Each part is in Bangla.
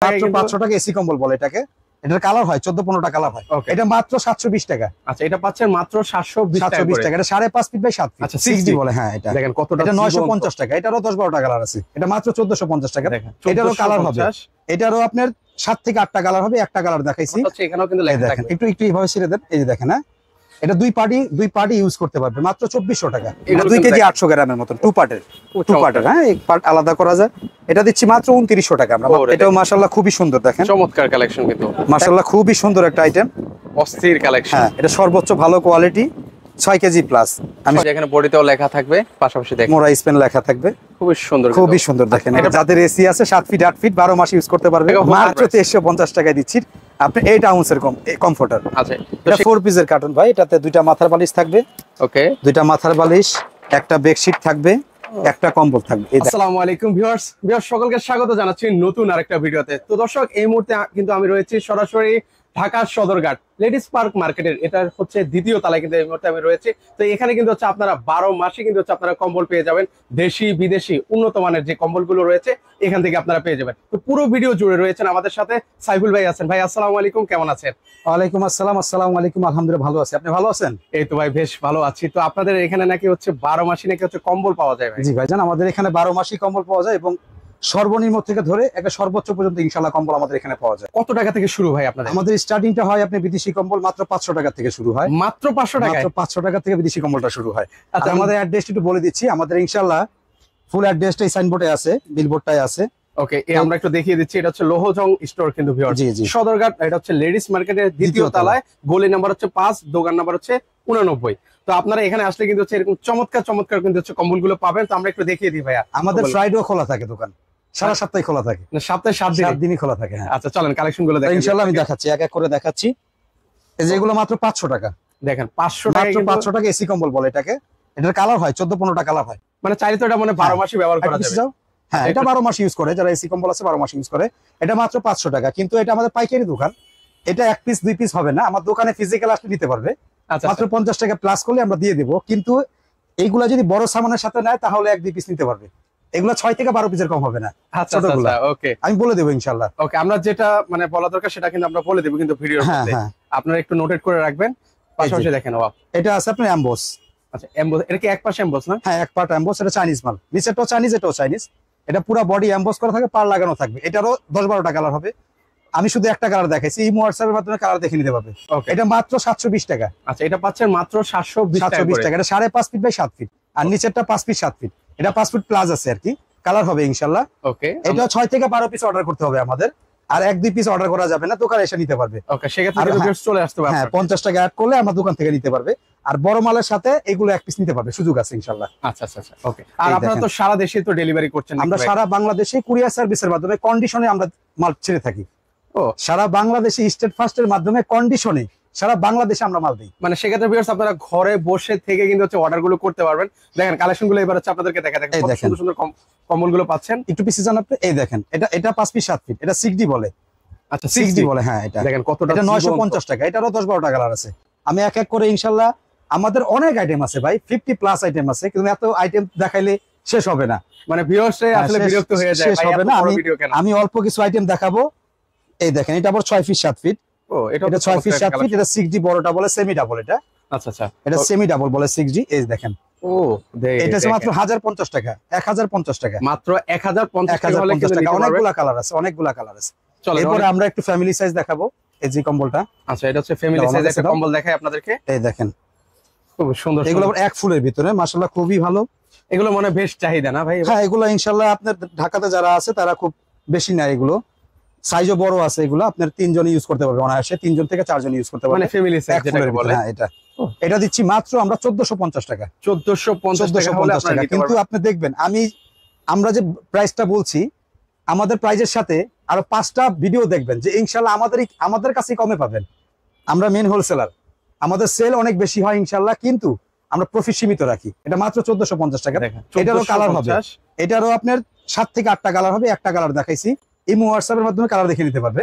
মাত্র 500 টাকা এসি কম্বল বলে এটাকে। এটার কালার হয় 14-15টা কালার হয়। এটা মাত্র 720 টাকা। আচ্ছা, এটা পাচ্ছেন মাত্র 720 টাকা। এটা 5.5 ফিট বাই 7 ফিট। আচ্ছা, 6D বলে। হ্যাঁ, এটা দেখেন কতটা। এটা 950 টাকা। এটারও 10-12টা কালার আছে। এটা মাত্র 1450 টাকা। এটারও কালার হবে, এটারও আপনার 7 থেকে 8টা কালার হবে। একটা কালার দেখাইছি। আচ্ছা, এখানেও কিন্তু লেখা থাকবে। একটু এইভাবে ছেড়ে দেন। এই যে দেখেন, হ্যাঁ, এটা দুই পার্টি ইউজ করতে পারবে মাত্র 2400 টাকা। এটা 2 কেজি 800 গ্রামের মতো টু পার্টের। হ্যাঁ, এক পার্ট আলাদা করা যায়। এটা দিচ্ছি মাত্র 2900 টাকা আমরা। এটাও মাশাআল্লাহ খুবই সুন্দর, দেখেন চমৎকার কালেকশন কিন্তু মাশাআল্লাহ খুবই সুন্দর একটা আইটেম, অস্থির কালেকশন। হ্যাঁ, এটা সর্বোচ্চ ভালো কোয়ালিটি 6 কেজি প্লাস। আমি এখানে বডিতেও লেখা থাকবে, পাশাপাশি দেখেন মোরা স্পেন লেখা থাকবে। খুবই সুন্দর দেখেন। এটা যাদের এসি আছে 7 ফিট 8 ফিট 12 মাস ইউজ করতে পারবে। মাত্র 2350 টাকায় দিচ্ছি আপনি 8 আউন্সের কমফোর্টার। আচ্ছা, এটা 4 পিসের কার্টন ভাই। এটাতে দুইটা মাথার বালিশ থাকবে। ওকে, দুইটা মাথার বালিশ, একটা বেডশিট থাকবে, একটা কম্বল থাকবে। আসসালামু আলাইকুম ভিউয়ার্স, সকলকে স্বাগত জানাচ্ছি নতুন আরেকটা ভিডিওতে। তো দর্শক, এই মুহূর্তে কিন্তু আমি রয়েছি সরাসরি ঢাকা সদরঘাট লেডিস পার্ক মার্কেটের। এটা হচ্ছে দ্বিতীয় তলায় কিন্তু এই মুহূর্তে আমি রয়েছি। তো এখানে কিন্তু হচ্ছে আপনারা 12 মাসে কিন্তু হচ্ছে আপনারা কম্বল পেয়ে যাবেন। দেশি বিদেশি উন্নত মানের যে কম্বলগুলো রয়েছে এখান থেকে আপনারা পেয়ে যাবেন। তো পুরো ভিডিও জুড়ে রয়েছেন আমাদের সাথে সাইফুল ভাই আছেন। ভাই আসসালামু আলাইকুম, কেমন আছেন? ওয়ালাইকুম আসসালাম। আসসালামু আলাইকুম। আলহামদুলিল্লাহ ভালো আছি, আপনি ভালো আছেন? এই তো ভাই বেশ ভালো আছি। তো আপনাদের এখানে নাকি হচ্ছে 12 মাসে নাকি হচ্ছে কম্বল পাওয়া যায় ভাই? জি ভাইজান, আমাদের এখানে 12 মাসই কম্বল পাওয়া যায় এবং সর্বনিম্ন থেকে ধরে একটা সর্বোচ্চ পর্যন্ত ইনশাআল্লাহ কম্বল আমাদের এখানে পাওয়া যায়। কত টাকা থেকে শুরু হয় আপনাদের? আমাদের স্টার্টিংটা হয় আপনি বিদেশি কম্বল মাত্র 500 টাকা থেকে শুরু হয়। মাত্র 500 টাকা? মাত্র 500 টাকা থেকে বিদেশি কম্বলটা শুরু হয়। আচ্ছা, আমাদের অ্যাড্রেসটা একটু বলে দিচ্ছি। আমাদের ইনশাআল্লাহ ফুল অ্যাড্রেসটাই সাইনবোর্ডে আছে, বিলবোর্ডটাই আছে। ওকে, আমরা একটু দেখিয়ে দিচ্ছি। এটা হচ্ছে লোহজং স্টোর কিন্তু ভিউয়ার্স, জি জি, সদরঘাট। এটা হচ্ছে লেডিস মার্কেটের দ্বিতীয় তলায়, গলি নাম্বার হচ্ছে 5, দোকান নাম্বার হচ্ছে 89। তো আপনারা এখানে আসলে কিন্তু হচ্ছে এরকম চমৎকার কিন্তু হচ্ছে কম্বলগুলো পাবেন। তো আমরা একটু দেখিয়ে দিই ভাইয়া। আমাদের ফ্রাইডেও খোলা থাকে দোকান, সারা সপ্তাহে খোলা থাকে। সপ্তাহে 7 দিনই খোলা থাকে। হ্যাঁ, আচ্ছা চলেন কালেকশন গুলো দেখেন। ইনশাআল্লাহ আমি দেখাচ্ছি, এক এক করে দেখাচ্ছি। এই যে এগুলো মাত্র 500 টাকা। দেখেন 500 টাকা, মাত্র 500 টাকা এসি কম্বল বলে এটাকে। এটার কালার হয় 14-15টা কালার হয়। মানে চাইলে তো এটা মানে 12 মাসই ব্যবহার করা যাবে। হ্যাঁ, এটা 12 মাস ইউজ করে, যারা এসি কম্বল আছে 12 মাস ইউজ করে। এটা মাত্র 500 টাকা, কিন্তু এটা আমাদের পাইকারি দোকান। এটা 1 পিস 2 পিস হবে না, আমার দোকানে ফিজিক্যাল আসলে নিতে পারবে। মাত্র 50 টাকা প্লাস করলে আমরা দিয়ে দেবো। কিন্তু এইগুলা যদি বড় সামানের সাথে নেয় তাহলে 1-2 পিস নিতে পারবে। এগুলো 6 থেকে 12 পিসের কম হবে না। আচ্ছা, ওকে, আমি বলে দেবো ইনশাআল্লাহ। ওকে, আমরা যেটা মানে বলা দরকার সেটা কিন্তু আমরা বলে দেবো কিন্তু ভিডিওর মধ্যে। আপনারা একটু নোটেট করে রাখবেন। পাশাপাশি দেখেন এটা আছে আপনার এমবস। আচ্ছা, এমবস, এটা কি এক পাশে এমবস না? হ্যাঁ, এক পার্ট এমবস। এটা চাইনিজ মাল, নিচেরটাও চাইনিজ, এটাও চাইনিজ। এটা পুরো বডি এমবস করা থাকে, পার লাগানো থাকবে। এটারও 10-12টা কালার হবে। আমি শুধু একটা কালার দেখাইছি, এই হোয়াটসঅ্যাপের মাধ্যমে কালার দেখে নিতে পারবে। এটা মাত্র 720 টাকা। আচ্ছা, এটা পাচ্ছেন মাত্র 720 টাকা। এটা 5.5 ফিট বাই 7 ফিট, আর নিচেরটা 5 ফিট 7 ফিট। এটা 5 ফিট প্লাস আছে আর কি, কালার হবে ইনশাআল্লাহ। ওকে, এটা 6 থেকে 12 পিস অর্ডার করতে হবে আমাদের, আর 1-2 পিস অর্ডার করা যাবে না, দোকানে এসে নিতে পারবে। ওকে, সেক্ষেত্রে ভিউয়ার্স চলে আসতে পারবে। হ্যাঁ, 50 টাকা অ্যাড করলে আমার দোকান থেকে নিতে পারবে। আর বড় মালের সাথে এগুলো 1 পিস নিতে পারবে, সুযোগ আছে ইনশাআল্লাহ। আচ্ছা, ওকে। আর আপনারা তো সারা দেশে তো ডেলিভারি করছেন? আমরা সারা বাংলাদেশে কুরিয়ার সার্ভিসের মাধ্যমে কন্ডিশনে আমরা মাল ছেড়ে থাকি। সারা বাংলাদেশে স্টেট ফার্স্টের মাধ্যমে কন্ডিশনে সারা বাংলাদেশে আমরা মাল দিই। মানে সেক্ষেত্রে ভিউয়ার্স আপনারা ঘরে বসে থেকে কিন্তু হচ্ছে অর্ডার গুলো করতে পারবেন। দেখেন কালেকশন গুলো এবার হচ্ছে আপনাদেরকে দেখা দেখেন কত সুন্দর সুন্দর কম্বল গুলো পাচ্ছেন। একটু পিছে জান আপনি, এই দেখেন, এটা 5 ফিট 7 ফিট। এটা 6D বলে। আচ্ছা, 6D বলে। হ্যাঁ, এটা দেখেন কতটা। এটা 950 টাকা। এটারও 10-12টা কালার আছে। আমি এক এক করে ইনশাআল্লাহ, আমাদের অনেক আইটেম আছে ভাই, 50 প্লাস আইটেম আছে, কিন্তু এত আইটেম দেখাইলে শেষ হবে না। মানে ভিউয়ার্স আসলে বিরক্ত হয়ে যায়, শেষ হবে না। আমি অল্প কিছু আইটেম দেখাবো। এই দেখেন, এটা আবার 6 ফিট 7 ফিট। এটা 6 ফিট 7 ফিট। এটা 6D বড়টা বলে, সেমি ডাবল এটা। আচ্ছা, এটা সেমি ডাবল বলে 6D। এই দেখেন, এটা হচ্ছে মাত্র 1050 টাকা। 1050 টাকা মাত্র 1050 টাকা হলে কিন্তু অনেকগুলা কালার আছে, অনেকগুলা কালার আছে। এরপরে আমরা একটু ফ্যামিলি সাইজ দেখাবো, এই যে কম্বলটা। আচ্ছা, এটা হচ্ছে ফ্যামিলি সাইজ একটা কম্বল দেখাই আপনাদেরকে। এই দেখেন, খুব সুন্দর। এগুলো আবার এক ফুলের ভিতরে, মাশাআল্লাহ খুবই ভালো। এগুলো মনে বেশ চাহিদা না ভাই? হ্যাঁ, এগুলো ইনশাআল্লাহ আপনার ঢাকাতে যারা আছে তারা খুব বেশি না, এগুলো সাইজও বড় আছে। এগুলো আপনার 3 জন ইউজ করতে পারবে অনায়াসে, 3 জন থেকে 4 জন ইউজ করতে পারবে, মানে ফ্যামিলি সাইজ যেটাকে বলে। হ্যাঁ, এটা দিচ্ছি মাত্র আমরা 1450 টাকা। 1450 টাকা হলে আপনারা নিতে কিন্তু পারবেন। আপনি দেখবেন আমরা যে প্রাইসটা বলছি, আমাদের প্রাইজের সাথে আরো 5টা ভিডিও দেখবেন যে ইনশাআল্লাহ আমাদের কাছে কমে পাবেন। আমরা মেন হোলসেলার, আমাদের সেল অনেক বেশি হয় ইনশাআল্লাহ, কিন্তু আমরা প্রফিট সীমিত রাখি। এটা মাত্র 1450 টাকা। এটারও কালার হবে, এটারও আপনার 7 থেকে 8টা কালার হবে। একটা কালার দেখাইছি, এই হোয়াটসঅ্যাপের মাধ্যমে কালার দেখে নিতে পারবে।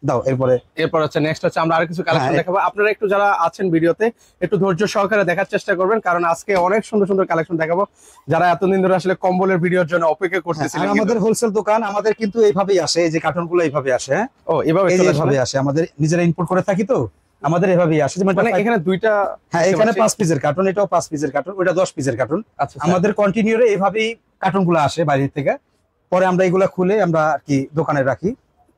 দাও এরপরে এরপর হচ্ছে নেক্সট হচ্ছে আমরা আরো কিছু কালেকশন হ্যাঁ, দেখাবো। আপনারা একটু যারা আছেন ভিডিওতে একটু ধৈর্য সহকারে দেখার চেষ্টা করবেন, কারণ আজকে অনেক সুন্দর সুন্দর কালেকশন দেখাবো। যারা এতদিন ধরে আসলে কম্বলের ভিডিওর জন্য অপেক্ষা আর করতেছিলেন, আমাদের হোলসেল দোকান আমাদের কিন্তু এইভাবেই আসে, এই যে কার্টন গুলো এইভাবে আসে, হ্যাঁ ও এভাবে এই যে চলে আসবে। এইভাবে আসে, আমাদের নিজেরা ইম্পোর্ট করে থাকি তো আমাদের এভাবেই আসে। যেমন মানে এখানে দুইটা, হ্যাঁ এখানে 5 পিসের কার্টন, এটাও 5 পিসের কার্টন, ওটা 10 পিসের কার্টন। আচ্ছা আমাদের কন্টিনিউরে এইভাবেই কার্টন গুলো আসে বাইরে থেকে, পরে আমরা এগুলা খুলে আমরা আর কি দোকানে রাখি।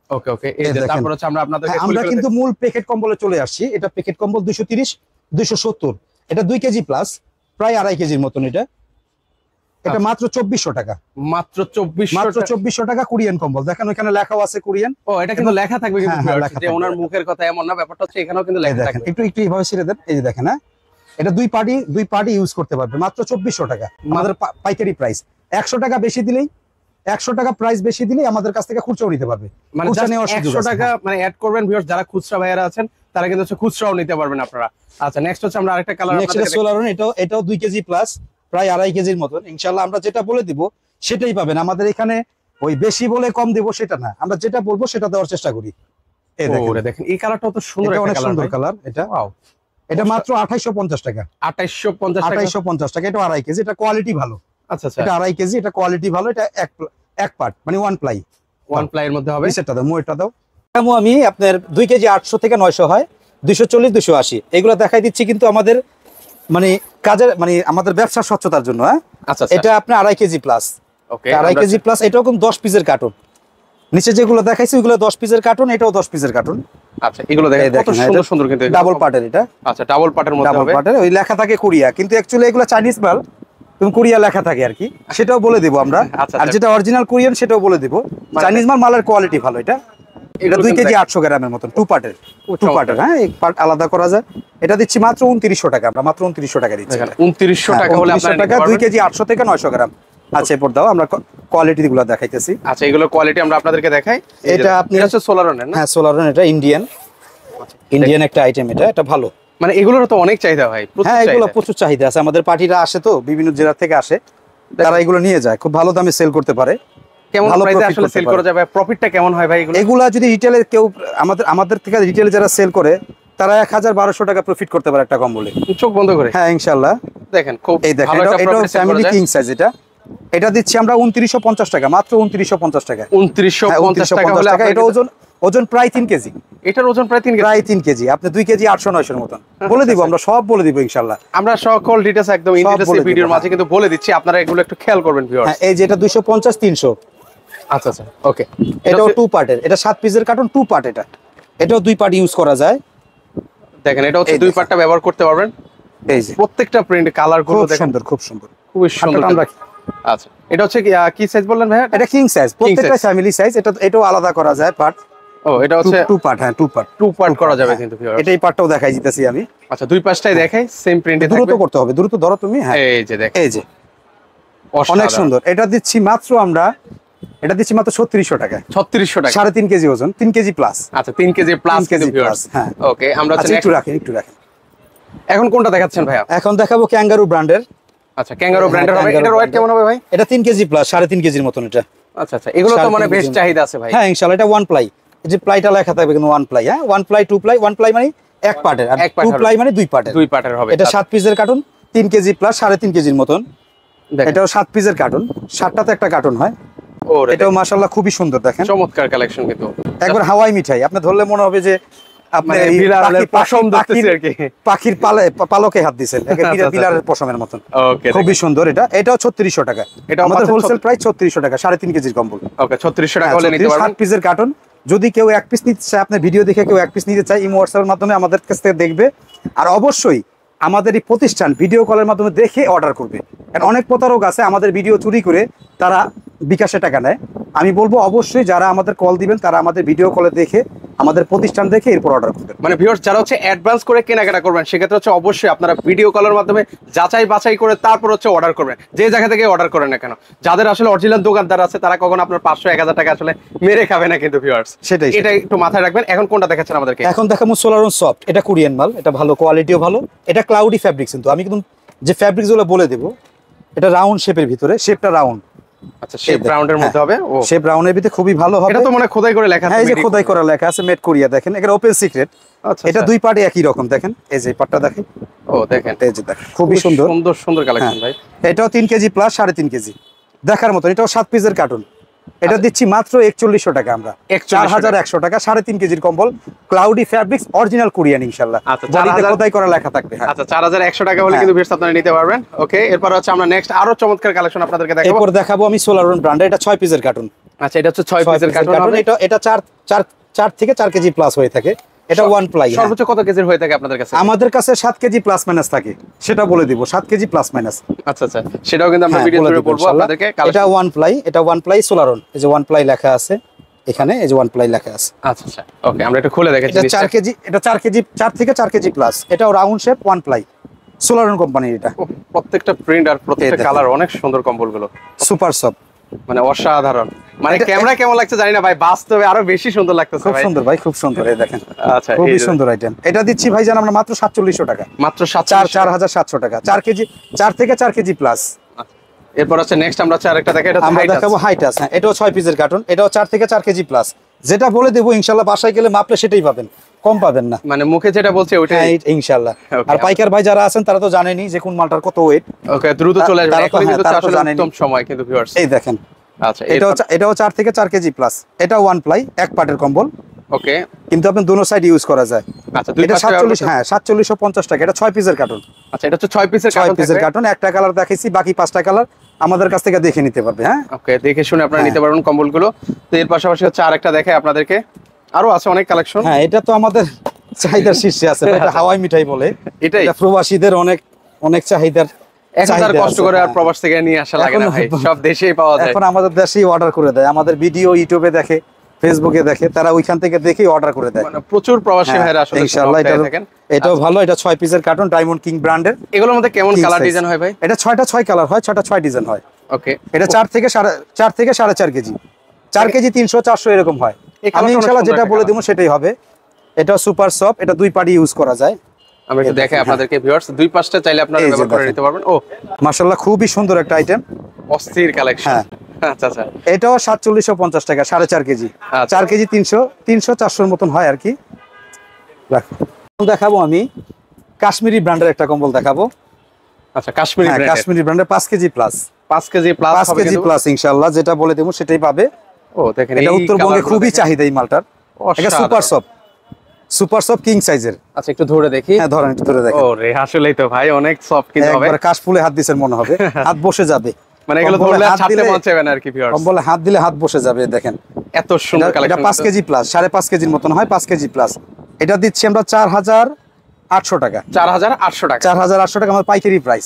ওকে ওকে, এই যে তারপর হচ্ছে আমরা আপনাদেরকে হ্যাঁ, আমরা কিন্তু মূল প্যাকেট কম্বলে চলে আসছি। এটা প্যাকেট কম্বল 230 270, এটা 2 কেজি প্লাস, প্রায় 2.5 কেজির মতন। এটা এটা মাত্র 2400 টাকা, মাত্র 2400 টাকা কোরিয়ান কম্বল। দেখেন ওখানে লেখাও আছে কোরিয়ান। ও এটা কিন্তু লেখা থাকবে কিন্তু হ্যাঁ, লেখা যে থাকবে। ওনার মুখের কথা এমন না, ব্যাপারটা হচ্ছে এখানেও কিন্তু এই লেখা দেখেন থাকবে। একটু একটু এইভাবে ছেড়ে দেন, এই যে দেখেন, হ্যাঁ এটা দুই পার্টি ইউজ করতে পারবে, মাত্র 2400 টাকা আমাদের পাইকারি প্রাইস। 100 টাকা বেশি দিলেই, 100 টাকা প্রাইস বেশি দিলেই আমাদের কাছ থেকে খুচরাও নিতে পারবে। মানে খুচরা নেওয়ার সুযোগ 100 আছে, টাকা হ্যাঁ। মানে অ্যাড করবেন ভিউয়ার্স, যারা খুচরা ভাইয়ারা আছেন তারা কিন্তু হচ্ছে খুচরাও নিতে পারবেন আপনারা। আচ্ছা নেক্সট হচ্ছে আমরা আরেকটা কালার নেক্সট এটা সোলারন, এটাও 2 কেজি প্লাস, প্রায় 2.5 কেজির মতন। ইনশাআল্লাহ আমরা যেটা বলে দিব সেটাই পাবেন। আমাদের এখানে ওই বেশি বলে কম দিব সেটা না, আমরা যেটা বলবো সেটা দেওয়ার চেষ্টা করি। এই দেখেন এই কালারটাও তো সুন্দর, এটা একটা অনেক কালার সুন্দর ভাই। কালার। এটা ওয়াও, এটা মাত্র 2850 টাকা, 2850 টাকা। 2850 টাকা। এটা 2.5 কেজি, এটা কোয়ালিটি ভালো। আচ্ছা আচ্ছা, এটা 2.5 কেজি, এটা কোয়ালিটি ভালো। এটা এক পার্ট মানে ওয়ান প্লাই। ওয়ান প্লাই এর মধ্যে হবে। নিচেরটা দাও, মোটা দাও। আমি আপনার 2 কেজি 800 থেকে 900 হয়, 240 280 এগুলো দেখাই দিচ্ছি কিন্তু আমাদের মানে কাজের মানে আমাদের ব্যবসার স্বচ্ছতার জন্য। হ্যাঁ আচ্ছা এটা আপনি 2.5 কেজি প্লাস, ওকে 2.5 কেজি প্লাস। এটাও কিন্তু 10 পিসের কার্টন। নিচে যেগুলো দেখাইছি ওগুলো 10 পিসের কার্টন, এটাও 10 পিসের কার্টন। আচ্ছা এগুলো দেখেন কত সুন্দর সুন্দর কিন্তু ডাবল পার্টের। এটা আচ্ছা ডাবল পার্টের মধ্যে ডাবল হবে। পার্টের, ওই লেখা থাকে কোরিয়া, কিন্তু অ্যাকচুয়ালি এগুলো চাইনিজ মাল, তুমি কোরিয়া লেখা থাকে আর কি, সেটাও বলে দিব আমরা। আচ্ছা, আর যেটা অরিজিনাল কোরিয়ান সেটাও বলে দিব। চাইনিজ মালের কোয়ালিটি ভালো। এটা এটা 2 কেজি 800 গ্রামের মতন, টু পার্টের। হ্যাঁ এক পার্ট আলাদা করা যায়। এটা দিচ্ছি মাত্র 2900 টাকা, আমরা মাত্র 2900 টাকা দিচ্ছি। 2900 টাকা হলে আপনারা নিতে পারবেন। 2 কেজি 800 থেকে 900 গ্রাম। আচ্ছা এরপর দাও আমরা কোয়ালিটি গুলো দেখাইতেছি। আচ্ছা এগুলো কোয়ালিটি আমরা আপনাদেরকে দেখাই। এটা আপনি হচ্ছে সোলারনের না? হ্যাঁ সোলারন, এটা ইন্ডিয়ান একটা আইটেম। এটা ভালো। মানে এগুলোর তো অনেক চাহিদা ভাই, হ্যাঁ এগুলো প্রচুর চাহিদা আছে, আমাদের পার্টিরা আসে তো বিভিন্ন জেলা থেকে আসে, তারা এগুলো নিয়ে যায়, খুব ভালো দামে সেল করতে পারে। কেমন প্রাইসে আসলে সেল করা যায় ভাই? প্রফিটটা কেমন হয় ভাই এগুলো? এগুলা যদি রিটেলে কেউ আমাদের থেকে রিটেলে যারা সেল করে তারা 1200 টাকা প্রফিট করতে পারে একটা কম্বলে, চোখ বন্ধ করে। হ্যাঁ ইনশাআল্লাহ। দেখেন খুব এই দেখেন, ভালো একটা এটা প্রফিট সেল করা ফ্যামিলি যায়। King size. এটা দিচ্ছি আমরা 2950 টাকা, মাত্র 2950 টাকা। 2950 টাকা হলে টাকা। এটা ওজন প্রায় 3 কেজি। এটার ওজন প্রায় 3 কেজি। প্রায় 3 কেজি। আপনি 2 কেজি 800 900 এর মতন বলে দিব, আমরা সব বলে দিব ইনশাআল্লাহ। আমরা সকল ডিটেইলস একদম ইন ডিটেইলস এই ভিডিওর মাঝে কিন্তু বলে দিচ্ছি, আপনারা এগুলো একটু খেয়াল করবেন ভিউয়ার্স। হ্যাঁ এই যে এটা 250 300। আচ্ছা আচ্ছা ওকে, এটাও 2 পার্টের, এটা 7 পিসের কার্টন 2 পার্ট। এটাও 2 পার্ট ইউজ করা যায়। দেখেন এটা হচ্ছে 2 পার্টটা ব্যবহার করতে পারবেন। এই যে প্রত্যেকটা প্রিন্ট কালার গুলো দেখেন সুন্দর, খুব সুন্দর, খুবই সুন্দর। আচ্ছা এটা হচ্ছে কি সাইজ বললেন ভাই? এটা কিং সাইজ, প্রত্যেকটা ফ্যামিলি সাইজ। এটাও আলাদা করা যায় পার্ট। ও এটা হচ্ছে 2 পার্ট। হ্যাঁ 2 পার্ট করা যাবে কিন্তু ভিউয়ার্স। এটাই পার্টটাও দেখাই দিতেছি আমি। আচ্ছা দুই পাশটাই দেখাই, সেম প্রিন্টে থাকবে। দ্রুত করতে হবে, দ্রুত ধরো তুমি। হ্যাঁ এই যে দেখেন, এই যে অনেক সুন্দর। এটা দিচ্ছি মাত্র 3600 টাকা। 3600 টাকা, 3.5 কেজি ওজন, 3 কেজি প্লাস। আচ্ছা 3 কেজি প্লাস 3 কেজি ভিউয়ার্স। হ্যাঁ ওকে আমরা আচ্ছা একটু রাখেন। এখন কোনটা দেখাচ্ছেন ভাইয়া? এখন দেখাবো ক্যাঙ্গারু ব্র্যান্ডের। আচ্ছা ক্যাঙ্গারো ব্র্যান্ডের হবে। ক্যাঙ্গারু এটার ওয়েট কেমন হবে ভাই? এটা 3 কেজি প্লাস, 3.5 কেজির মতন এটা। আচ্ছা আচ্ছা এগুলো তো মানে বেশ চাহিদা আছে ভাই। হ্যাঁ ইনশাআল্লাহ। এটা 1 প্লাই, এই যে প্লাইটা লেখা থাকবে কিন্তু 1 প্লাই। হ্যাঁ 1 প্লাই 2 প্লাই। 1 প্লাই মানে এক পার্টের, আর 2 প্লাই মানে 2 পার্টের। 2 পার্টের হবে। এটা 7 পিসের কার্টন, 3 কেজি প্লাস, 3.5 কেজির মতন। এটাও 7 পিসের কার্টন, 7টাতে একটা কার্টন হয়। এটাও মাশাআল্লাহ খুবই সুন্দর। দেখেন চমৎকার কালেকশন কিন্তু একবার হাওয়াই মিঠাই। আপনি ধরলে মনে হবে যে আপনি পাখির পালকে হাত দিচ্ছেন, বিলারের পশমের মতন। খুবই সুন্দর। এটাও 3600 টাকা। এটা আমাদের হোলসেল প্রাইস 3600 টাকা, 3.5 কেজির কম্বল। ওকে 3600 টাকা হলে নিতে পারবেন। 7 পিসের কার্টন। যদি কেউ 1 পিস নিতে চায়, আপনার ভিডিও দেখে কেউ 1 পিস নিতে চায়, ইমো হোয়াটসঅ্যাপের মাধ্যমে আমাদের কাছ থেকে দেখবে। আর অবশ্যই আমাদের এই প্রতিষ্ঠান ভিডিও কলের মাধ্যমে দেখে অর্ডার করবে। কারণ অনেক প্রতারক আছে আমাদের ভিডিও চুরি করে তারা বিকাশে টাকা নেয়। আমি বলবো অবশ্যই যারা আমাদের কল দিবেন তারা আমাদের ভিডিও কলে দেখে, আমাদের প্রতিষ্ঠান দেখে এরপর অর্ডার করবেন। মানে ভিউয়ার্স যারা হচ্ছে অ্যাডভান্স করে কেনাকাটা করবেন সেক্ষেত্রে হচ্ছে অবশ্যই আপনারা ভিডিও কলের মাধ্যমে যাচাই বাছাই করে তারপর হচ্ছে অর্ডার করবেন, যে জায়গা থেকে অর্ডার করেন না কেন। যাদের আসলে অরিজিনাল দোকানদার আছে তারা কখনো আপনার 500 1000 টাকা আসলে মেরে খাবে না কিন্তু ভিউয়ার্স। সেটাই এটা একটু মাথায় রাখবেন। এখন কোনটা দেখাচ্ছেন আমাদেরকে? এখন দেখাবো সোলারন সফট। এটা কোরিয়ান মাল, এটা ভালো কোয়ালিটিও ভালো। এটা ক্লাউডি ফ্যাব্রিক্স। কিন্তু আমি কিন্তু যে ফ্যাব্রিক্স গুলো বলে দেবো, এটা রাউন্ড শেপের ভিতরে, শেপটা রাউন্ড। আচ্ছা শেপ রাউন্ডের মধ্যে হবে। ও শেপ রাউন্ডের ভিতরে খুবই ভালো হবে। এটা তো মনে খোদাই করে লেখা আছে। হ্যাঁ এই যে খোদাই করা লেখা আছে মেড কোরিয়া, দেখেন এটা ওপেন সিক্রেট। আচ্ছা এটা দুই পার্টে একই রকম, দেখেন এই যে পার্টটা দেখেন। ও দেখেন এই যে দেখেন খুবই সুন্দর সুন্দর সুন্দর কালেকশন ভাই। এটাও 3 কেজি প্লাস 3.5 কেজি দেখার মতো। এটাও 7 পিসের কার্টুন। এটা দিচ্ছি মাত্র 4100 টাকা আমরা। 4100 টাকা 3.5 কেজির কম্বল, ক্লাউডি ফ্যাব্রিক্স, অরিজিনাল কোরিয়ান ইনশাআল্লাহ। বডিতে খোদাই করা লেখা থাকবে। আচ্ছা 4100 টাকা হলে কিন্তু ভিউয়ার্স আপনারা নিতে পারবেন। ওকে এরপর হচ্ছে আমরা নেক্সট আরো চমৎকার কালেকশন আপনাদেরকে দেখাবো। এরপর দেখাবো আমি সোলারন ব্র্যান্ডের, এটা 6 পিসের কার্টুন। আচ্ছা এটা হচ্ছে 6 পিসের কার্টুন হবে। এটা 4 থেকে 4 কেজি প্লাস হয়ে থাকে। এটা ওয়ান প্লাই। সর্বোচ্চ কত কেজির হয়ে থাকে আপনাদের কাছে? আমাদের কাছে 7 কেজি প্লাস মাইনাস থাকে, সেটা বলে দিব। 7 কেজি প্লাস মাইনাস। আচ্ছা আচ্ছা সেটাও কিন্তু আমরা ভিডিওতে বলবো আপনাদেরকে। এটা ওয়ান প্লাই, এটা ওয়ান প্লাই সোলারন। এই যে ওয়ান প্লাই লেখা আছে এখানে, এই যে ওয়ান প্লাই লেখা আছে। আচ্ছা আচ্ছা ওকে আমরা একটু খুলে দেখাচ্ছি। এটা 4 কেজি, এটা 4 কেজি, 4 থেকে 4 কেজি প্লাস। এটাও রাউন্ড শেপ ওয়ান প্লাই সোলারন কোম্পানির। এটা প্রত্যেকটা প্রিন্ট আর প্রত্যেকটা কালার অনেক সুন্দর কম্বলগুলো, সুপার সফট, মানে অসাধারণ। মানে ক্যামেরা কেমন লাগছে জানি না ভাই, বাস্তবে আরো বেশি সুন্দর লাগতেছে খুব ভাই। সুন্দর ভাই, খুব সুন্দর। এই দেখেন আচ্ছা খুবই সুন্দর আইটেম। এটা দিচ্ছি ভাই জান আমরা মাত্র 4700 টাকা। মাত্র 4700 টাকা 4 কেজি, 4 থেকে 4 কেজি প্লাস। এরপর আছে নেক্সট আমরা আরেকটা দেখাই, এটা আমরা দেখাবো হাইটাস। হ্যাঁ এটাও 6 পিসের কার্টুন। এটাও 4 থেকে 4 কেজি প্লাস। যেটা বলে দেবো ইনশাআল্লাহ বাসায় গেলে মাপলে সেটাই পাবেন, কম পাবেন না। মানে মুখে যেটা বলছে ওইটাই ইনশাআল্লাহ। আর পাইকার ভাই যারা আছেন তারা তো জানেনই যে কোন মালটার কত ওয়েট। ওকে দ্রুত চলে আসবে, এখন কিন্তু আসলে উত্তম সময় কিন্তু ভিউয়ার্স। এই দেখেন আচ্ছা এটাও 4 থেকে 4 কেজি প্লাস। এটা ওয়ান প্লাই এক পার্টের কম্বল। ওকে কিন্তু আপনি দুনো সাইড ইউজ করা যায়। আচ্ছা দুই এটা 47, হ্যাঁ 4750 টাকা। এটা 6 পিসের কার্টুন। আচ্ছা এটা হচ্ছে 6 পিসের কার্টুন। 6 পিসের কার্টুন, একটা কালার দেখাইছি, বাকি 5টা কালার আমাদের কাছ থেকে দেখে নিতে পারবে। হ্যাঁ ওকে দেখে শুনে আপনারা নিতে পারবেন কম্বলগুলো। তো এর পাশাপাশি হচ্ছে আরেকটা দেখাই আপনাদেরকে, আরো আছে অনেক কালেকশন। হ্যাঁ এটা তো আমাদের চাহিদার শীর্ষে আছে। এটা হাওয়াই মিঠাই বলে। এটাই এটা প্রবাসীদের অনেক চাহিদার। এখন আর কষ্ট করে আর প্রবাস থেকে নিয়ে আসা লাগে না ভাই, সব দেশেই পাওয়া যায়। এখন আমাদের দেশেই অর্ডার করে দেয়। আমাদের ভিডিও ইউটিউবে দেখে, ফেসবুকে দেখে, তারা ওইখান থেকে দেখেই অর্ডার করে দেয়। মানে প্রচুর প্রবাসী ভাইরা আসলে ইনশাআল্লাহ এটাও ভালো। এটা 6 পিসের কার্টুন, ডায়মন্ড কিং ব্র্যান্ডের। এগুলোর মধ্যে কেমন কালার ডিজাইন হয় ভাই? এটা 6টা 6 কালার হয়, 6টা 6 ডিজাইন হয়। ওকে এটা 4 থেকে 4.5 কেজি, 4 কেজি 300 400 এরকম হয়। আমি ইনশাআল্লাহ যেটা বলে দেবো সেটাই হবে। এটা সুপার সফট, এটা দুই পার্টি ইউজ করা যায়। আমরা একটু দেখাই আপনাদেরকে ভিউয়ার্স, দুই পাশটা চাইলে আপনারা ব্যবহার করে নিতে পারবেন। ও মাশাআল্লাহ খুবই সুন্দর একটা আইটেম, অস্থির কালেকশন। হ্যাঁ আচ্ছা আচ্ছা এটাও 4750 টাকা 4.5 কেজি। 4 কেজি 300 400 মতন হয় আর কি। দেখাবো আমি কাশ্মীরি ব্র্যান্ডের একটা কম্বল দেখাবো। আচ্ছা কাশ্মীরি ব্র্যান্ড, কাশ্মীরি ব্র্যান্ডের 5 KG plus. 5 KG plus 5 KG plus ইনশাআল্লাহ যেটা বলে দেবো সেটাই পাবে। ও দেখেন এটা উত্তরবঙ্গে খুবই চাহিদা এই মালটার। এটা সুপার সফট কিং সাইজের। আচ্ছা একটু ধরে দেখি। হ্যাঁ ধরেন একটু ধরে দেখেন। ও রে আসলেই তো ভাই অনেক সফট কিন্তু হবে। একবার কাশফুলে হাত দিছেন মনে হবে, হাত বসে যাবে। মানে এগুলো ধরলে আর ছাড়তে মন চাইবে না আর কি ভিউয়ার্স। কম্বলে হাত দিলে হাত বসে যাবে। দেখেন এত সুন্দর কালেকশন। এটা 5 কেজি প্লাস, 5.5 কেজির মতন হয়, 5 কেজি প্লাস। এটা দিচ্ছি আমরা 4800 টাকা। 4800 টাকা। 4800 টাকা আমাদের পাইকারি প্রাইস।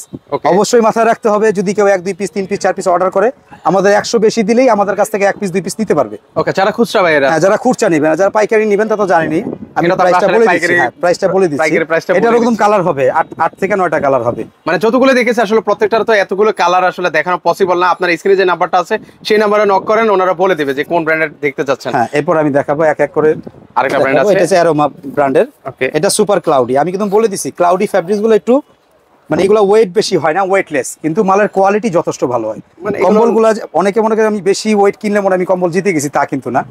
অবশ্যই মাথায় রাখতে হবে যদি কেউ 1 2 পিস 3 পিস 4 পিস অর্ডার করে, আমাদের 100 বেশি দিলেই আমাদের কাছ থেকে 1 পিস 2 পিস নিতে পারবে। ওকে যারা খুচরা ভাইরা, হ্যাঁ যারা খুচরা নেবেন, আর যারা পাইকারি নেবেন তা তো জানেনই। আমি প্রাইসটা বলে দিচ্ছি। হ্যাঁ প্রাইসটা বলে দিচ্ছি। এটার একদম কালার হবে 8 থেকে 9টা কালার হবে। মানে যতগুলো দেখেছি আসলে প্রত্যেকটার তো এতগুলো কালার আসলে দেখানো পসিবল না। আপনার স্ক্রিনে যে নাম্বারটা আছে সেই নাম্বারে নক করেন, ওনারা বলে দিবে যে কোন ব্র্যান্ডের দেখতে যাচ্ছেন। হ্যাঁ এরপর আমি দেখাবো এক এক করে। আরেকটা ব্র্যান্ড আছে, এটা হচ্ছে অ্যারোমা ব্র্যান্ডের। ওকে এটা সুপার ক্লাউডি। আমি কিন্তু বলে দিছি ক্লাউডি ফ্যাব্রিক্স গুলো একটু মানে এগুলো ওয়েট বেশি হয় না, ওয়েটলেস, কিন্তু মালের কোয়ালিটি যথেষ্ট ভালো হয়। মানে কম্বলগুলো অনেকে মনে করে আমি বেশি ওয়েট কিনলে মনে আমি কম্বল জিতে গেছি, তা কিন্তু না।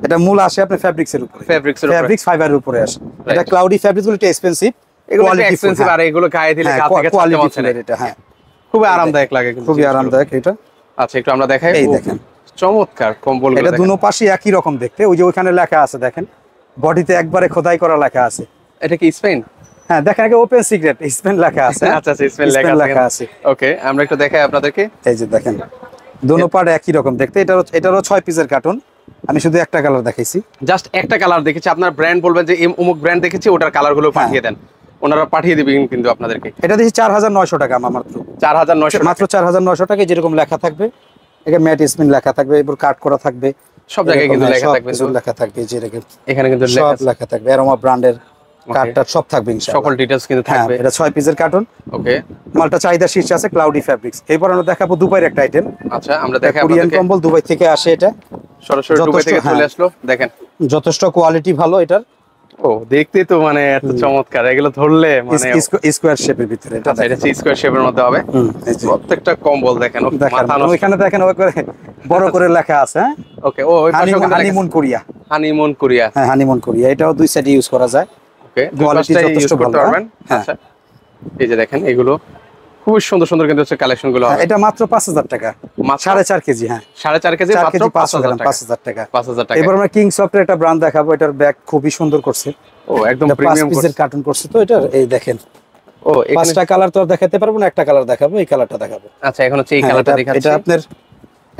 এটা মূল আসে আপনার ফ্যাব্রিক্সের উপরে, ফ্যাব্রিক্স ফাইবারের উপরে আসে। এটা ক্লাউডি ফ্যাব্রিক্স গুলো একটু এক্সপেন্সিভ, এগুলো এক্সপেন্সিভ, আর এগুলো গায়ে দিলে গা থেকে ছাড়তে মন চায় না। এটা হ্যাঁ খুবই আরামদায়ক লাগে, খুবই আরামদায়ক এটা। আচ্ছা একটু আমরা দেখাই। এই দেখেন চমৎকার কম্বল। এটা দুনো পাশে একই রকম দেখতে। ওই যে ওখানে লেখা আছে দেখেন, বডিতে একবারে খোদাই করা লেখা আছে। এটা কি স্পেন? হ্যাঁ দেখেন আগে ওপেন সিক্রেট স্পেন লেখা আছে। আচ্ছা আচ্ছা স্পেন লেখা আছে। ওকে আমরা একটু দেখাই আপনাদেরকে। এই যে দেখেন দুনো পার্ট একই রকম দেখতে। এটারও 6 পিসের কার্টুন। আমি শুধু একটা কালার দেখাইছি, জাস্ট একটা কালার দেখেছি। আপনার ব্র্যান্ড বলবেন যে অমুক ব্র্যান্ড দেখেছি, ওটার কালারগুলো পাঠিয়ে দেন, ওনারা পাঠিয়ে দিবেন কিন্তু আপনাদেরকে। এটা দিয়েছি 4900 টাকা আমার মাত্র। 4900 মাত্র 4900 টাকায় যেরকম লেখা থাকবে, এটা ম্যাট স্পিন লেখা থাকবে, এরপর কাট করা থাকবে, সব জায়গায় কিন্তু লেখা থাকবে, সব লেখা থাকবে। যে এখানে কিন্তু সব লেখা থাকবে, অ্যারোমা ব্র্যান্ডের কার্ডটা সব থাকবে ইনশাআল্লাহ, সকল ডিটেইলস কিন্তু থাকবে। এটা 6 পিসের কার্টুন। ওকে মালটা চাহিদা শীর্ষে আছে, ক্লাউডি ফ্যাব্রিক্স। এরপর আমরা দেখাবো দুবাইয়ের একটা আইটেম। আচ্ছা আমরা দেখাই কোরিয়ান কম্বল, দুবাই থেকে আসে। এটা সরাসরি দুবাই থেকে চলে আসলো। দেখেন যথেষ্ট কোয়ালিটি ভালো এটার। ও দেখতে তো মানে এত চমৎকার, এগুলো ধরলে মানে স্কোয়ার শেপের ভিতরে এটা। আচ্ছা, এটা স্কোয়ার শেপের মধ্যে হবে। এই যে প্রত্যেকটা কম্বল দেখেন, মাথা নষ্ট। ওইখানে দেখেন ওই করে বড় করে লেখা আছে, হ্যাঁ ওকে, ও ওই পাশেও কিন্তু হানিমুন কোরিয়া। হানিমুন কোরিয়া, হ্যাঁ হানিমুন কোরিয়া, এটাও দুই সাইডে ইউজ করা যায়। ওকে, দুই কোয়ালিটি পাশটাই যথেষ্ট ইউজ করতে ভালো, পারবেন। হ্যাঁ। আচ্ছা, এই যে দেখেন এগুলো খুবই সুন্দর সুন্দর কিন্তু হচ্ছে কালেকশন গুলো হবে। এটা মাত্র 5000 টাকা, 4.5 কেজি। হ্যাঁ 4.5 কেজি, 4 মাত্র কেজি 500 5000 গ্রাম, টাকা। 5000 টাকা। 5000 টাকা। এবার আমরা কিং সফটের একটা ব্র্যান্ড দেখাবো, এটার ব্যাগ খুবই সুন্দর করছে। ও একদম 5 প্রিমিয়াম পিসের কার্টুন করছে তো এটার, এই দেখেন। ও এখানে 5টা কালার তো আর দেখাতে পারবো না, একটা কালার দেখাবো, এই কালারটা দেখাবো। আচ্ছা, এখন হচ্ছে এই হ্যাঁ, কালারটা এটা দেখাচ্ছি। আপনার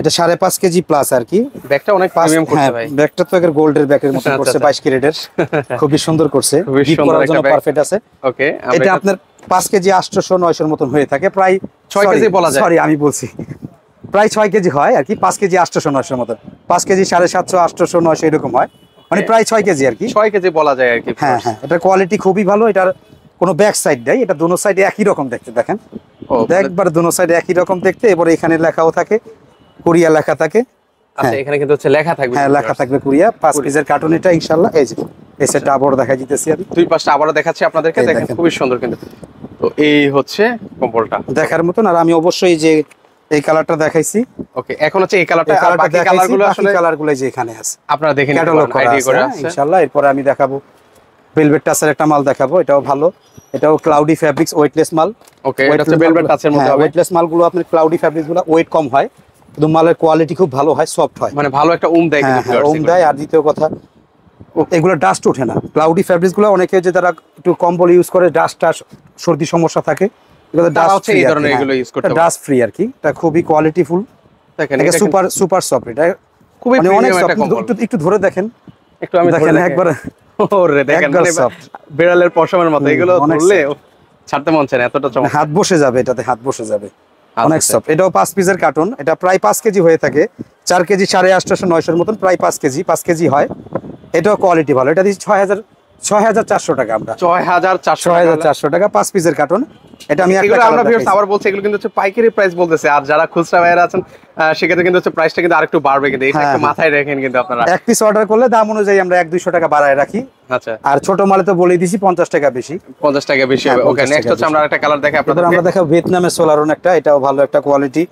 এটা 5.5 কেজি প্লাস আর কি। ব্যাগটা অনেক প্রিমিয়াম করছে ভাই। ব্যাগটা তো একের গোল্ডের ব্যাগের মতো আচ্ছা, করছে, আচ্ছা। 22 ক্যারেটের, খুবই সুন্দর করছে, খুবই গিফট সুন্দর করার একটা জন্য ব্যাগ। পারফেক্ট আছে। ওকে, এটা আপনার 5 কেজি 800 900 মতন হয়ে থাকে, প্রায় 6 কেজি বলা যায়। সরি আমি বলছি, প্রায় 6 কেজি হয় আর কি, 5 কেজি 800 900 মতন, 5 কেজি 750 800 900 এরকম হয়, মানে প্রায় 6 কেজি আর কি। 6 কেজি বলা যায় আর কি। হ্যাঁ হ্যাঁ, এটার কোয়ালিটি খুবই ভালো, এটার কোনো ব্যাক সাইড নাই, এটা দোনো সাইডে একই রকম দেখতে, দেখেন ও একবার দোনো সাইডে একই রকম দেখতে। এবারে এখানে লেখাও থাকে, কোরিয়া লেখা থাকে। আচ্ছা, এখানে কিন্তু হচ্ছে লেখা থাকবে। হ্যাঁ লেখা থাকবে কোরিয়া। 5 পিসের কার্টুন এটা ইনশাআল্লাহ। এই যে এই সেটটা আবারও দেখা দিতেছি আমি, দুই পাশটা আবারও দেখাচ্ছি আপনাদেরকে, এই দেখেন দেখেন। খুবই সুন্দর কিন্তু। তো এই হচ্ছে কম্বলটা দেখার মতন। আর আমি অবশ্যই যে এই কালারটা দেখাইছি, ওকে, এখন হচ্ছে এই কালারটা, এই আর কালারটা বাকি দেখাইছি, কালারগুলো বাকি আসলে কালারগুলো যে এখানে আছে আপনারা দেখে নিতে ক্যাটালগ পারেন, করা আইডি করে আছে আছে। ইনশাআল্লাহ। এরপরে আমি দেখাবো ভেলভেট টাচের একটা মাল দেখাবো, এটাও ভালো, এটাও ক্লাউডি ফ্যাব্রিক্স, ওয়েটলেস মাল। ওকে, এটা হচ্ছে ভেলভেট টাচের মধ্যে হবে। ওয়েটলেস মালগুলো আপনার ক্লাউডি ফ্যাব্রিক্সগুলো ওয়েট কম হয়, কিন্তু মালের কোয়ালিটি খুব ভালো হয়, সফট হয়, মানে ভালো একটা দেয় হ্যাঁ কিন্তু হ্যাঁ, ওম দেয়। আর দ্বিতীয় কথা, এগুলো ডাস্ট ওঠে না। ক্লাউডি ফ্যাব্রিক্সগুলো অনেকে যে তারা একটু কম্বল ইউজ করে, ডাস্ট সর্দি সমস্যা থাকে, এগুলো তারা ডাস্ট হচ্ছে ফ্রি এই আর ধরনের কি, এগুলো ইউজ করতে পারে। ডাস্ট ফ্রি আর কি, এটা খুবই কোয়ালিটিফুল। দেখেন এটা এটা সুপার সুপার সফট, এটা খুবই মানে অনেক প্রিমিয়াম একটা সফট। কম্বল। একটু ধরে দেখেন, একটু আমি দেখেন একবার, ওরে দেখেন, একবার মানে soft। বিড়ালের পশমের মতো, এগুলো অনেক ধরলে ছাড়তে মন চায় না, এতটা চমৎকার। হাত বসে যাবে, এটাতে হাত বসে যাবে, অনেক আচ্ছা, সফট। এটাও 5 পিসের কার্টুন, এটা প্রায় 5 কেজি হয়ে থাকে, 4 কেজি 850 900 মতন, প্রায় 5 কেজি হয়। এটাও কোয়ালিটি ভালো, এটা দিচ্ছি 6400 টাকা আমরা। 6400 টাকা 5 পিসের কার্টুন। এটা আমি একটা এগুলো আমরা কালার ভিউয়ার্স আবার বলছি, এগুলো কিন্তু হচ্ছে পাইকারি প্রাইস বলতেছে, আর যারা খুচরা ভাইরা আছেন সেক্ষেত্রে কিন্তু হচ্ছে প্রাইসটা কিন্তু আরেকটু বাড়বে, কিন্তু এটা একটু মাথায় রাখেন কিন্তু আপনারা। এক পিস অর্ডার করলে দাম অনুযায়ী আমরা 100-200 টাকা বাড়ায় রাখি। আচ্ছা, আর ছোট মালে তো বলে দিছি 50 টাকা বেশি, 50 টাকা বেশি হবে। ওকে, নেক্সট হচ্ছে আমরা একটা কালার দেখাই এবার আপনাদের। আমরা দেখাবো ভিয়েতনামের সোলারন একটা, এটাও ভালো একটা কোয়ালিটি।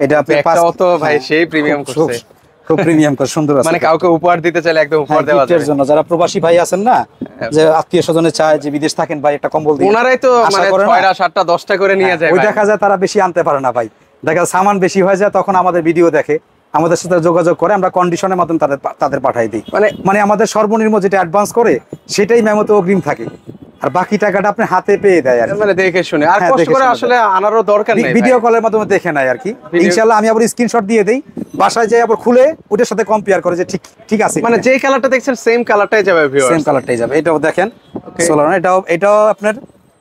এটা আপনি একটাও তো ভাই সেই প্রিমিয়াম করছে, খুব প্রিমিয়াম করে, সুন্দর আছে। মানে কাউকে উপহার দিতে চাইলে একদম উপহার দেওয়া গিফটের যায়। জন্য যারা প্রবাসী ভাই আছেন না, যে আত্মীয় স্বজনে চায় যে বিদেশ থাকেন ভাই একটা কম্বল দিন, ওনারাই তো আশা মানে করে না। 6টা 7টা 10টা করে নিয়ে যায় ওই ভাই। দেখা যায় তারা বেশি আনতে পারে না ভাই, দেখা যায় সামান বেশি হয়ে যায়, তখন আমাদের ভিডিও দেখে, আমাদের সাথে যোগাযোগ করে, আমরা কন্ডিশনের মাধ্যমে তাদের পাঠাই দিই। মানে আমাদের সর্বনিম্ন যেটা অ্যাডভান্স করে সেটাই মেমোতে অগ্রিম থাকে, আর বাকি টাকাটা আপনি হাতে পেয়ে দেয় আর কি। মানে দেখে শুনে, আর হ্যাঁ, কষ্ট দেখে করে শুনে আসলে আনারও দরকার নেই, ভিডিও কলের মাধ্যমে দেখে নেয় আর কি। ইনশাআল্লাহ আমি আবার স্ক্রিনশট দিয়ে দেই, বাসায় যাই আবার খুলে ওটার সাথে কম্পেয়ার করে যে ঠিক আছে, মানে যেই কালারটা দেখছেন সেম কালারটাই যাবে ভিউয়ার্স। সেম কালারটাই যাবে। এটাও দেখেন সোলার, এটাও আপনার,